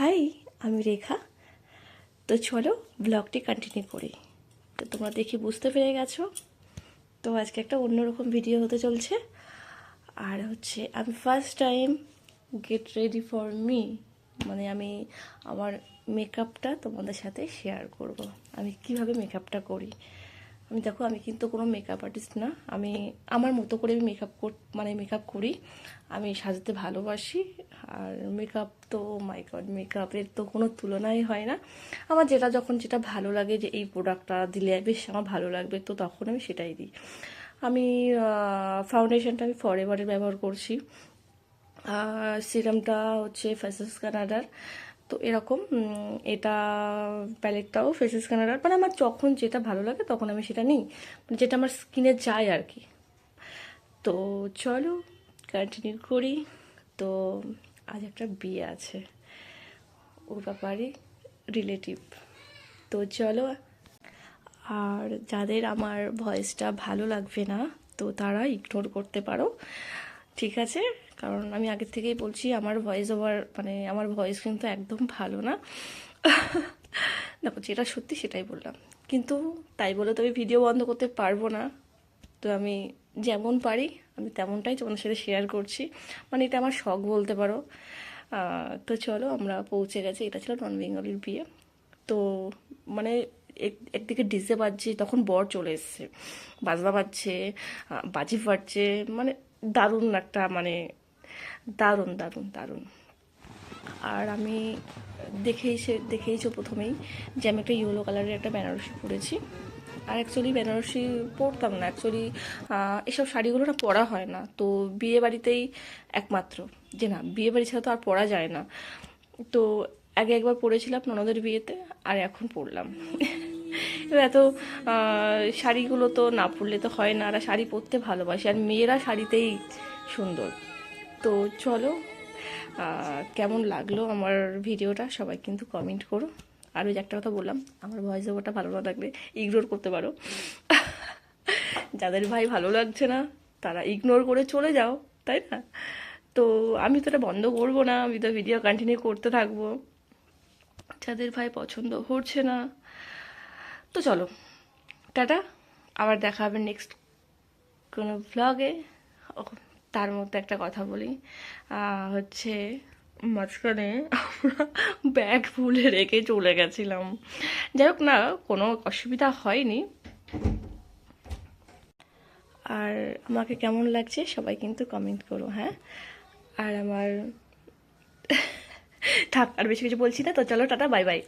High, আমি রেখা। তো চলো ব্লগটি কন্টিনিউ করি। তো তোমরা দেখে বুঝতে পেরে গেছো, তো আজকে একটা অন্যরকম ভিডিও হতে চলছে। আর হচ্ছে আমি first time get ready for me, মানে আমি আমার মেকআপটা তোমাদের সাথে শেয়ার করব। আমি কিভাবে মেকআপটা করি। আমি দেখো, আমি কিন্তু কোনো মেকআপ আর্টিস্ট না, আমি আমার মতো করে আমি মেকআপ করি। আমি সাজাতে ভালোবাসি। আর মেকআপ তো মাই গড, মেকআপের তো কোনো তুলনাই হয় না। আমার যখন যেটা ভালো লাগে, যে এই প্রোডাক্টটা দিলে বেশ আমার ভালো লাগবে, তো তখন আমি সেটাই দিই। আমি ফাউন্ডেশনটা আমি ফরএভারের ব্যবহার করছি। সিরামটা হচ্ছে ফেসেস কানাডার। তো এরকম এটা প্যালেটটাও ফেসেস কানাডার। মানে আমার যখন যেটা ভালো লাগে তখন আমি সেটা নিই, মানে যেটা আমার স্কিনে যায় আর কি। তো চলো কন্টিনিউ করি। তো আজ একটা বিয়ে আছে, ওর ব্যাপারে রিলেটিভ। তো চলো। আর যাদের আমার ভয়েসটা ভালো লাগবে না, তো তারা ইগনোর করতে পারো, ঠিক আছে? কারণ আমি আগের থেকেই বলছি, আমার ভয়েস ওভার, মানে আমার ভয়েস কিন্তু একদম ভালো না। দেখো, যেটা সত্যি সেটাই বললাম, কিন্তু তাই বলে তো আমি ভিডিও বন্ধ করতে পারবো না। তো আমি যেমন পারি আমি তেমনটাই তোমাদের সাথে শেয়ার করছি, মানে এটা আমার শখ বলতে পারো। তো চলো, আমরা পৌঁছে গেছি। এটা ছিল নন বেঙ্গলির বিয়ে। তো মানে একদিকে ডিজে বাজছে, তখন বর চলে এসছে, বাজনা বাজছে, বাজি ফাটছে, মানে দারুণ একটা, মানে দারুণ দারুণ দারুণ। আর আমি দেখেইছো প্রথমেই যে আমি একটা ইয়েলো কালারের একটা বেনারসি পরেছি। আর অ্যাকচুয়ালি বেনারসি পরতাম না, অ্যাকচুয়ালি এসব শাড়িগুলো না পরা হয় না, তো বিয়ে বাড়িতেই একমাত্র, যে না বিয়ে বাড়ি ছাড়া তো আর পরা যায় না। তো আগে একবার পরেছিলাম ননদের বিয়েতে, আর এখন পরলাম। এবার এত শাড়িগুলো তো না পরলে তো হয় না, আর শাড়ি পরতে ভালোবাসি, আর মেয়েরা শাড়িতেই সুন্দর। তো চলো, কেমন লাগলো আমার ভিডিওটা সবাই কিন্তু কমেন্ট করো। আর ওই যে একটা কথা বললাম, আমার ভয়েস ওভারটা ভালো না লাগলে ইগনোর করতে পারো। যাদের ভাই ভালো লাগছে না তারা ইগনোর করে চলে যাও, তাই না? তো আমি তো এটা বন্ধ করবো না, আমি তো ভিডিও কন্টিনিউ করতে থাকবো। যাদের ভাই পছন্দ হচ্ছে না, তো চলো, টাটা। আবার দেখা হবে নেক্সট কোনো ভ্লগে। তার মধ্যে একটা কথা বলি, হচ্ছে মাঝখানে আমরা ব্যাগ ভুলে রেখে চলে গেছিলাম। যাই হোক না, কোনো অসুবিধা হয়নি। আর আমাকে কেমন লাগছে সবাই কিন্তু কমেন্ট করো, হ্যাঁ? আর আমার থাক, আর বেশি কিছু বলছি না, তো চলো টাটা, বাই বাই।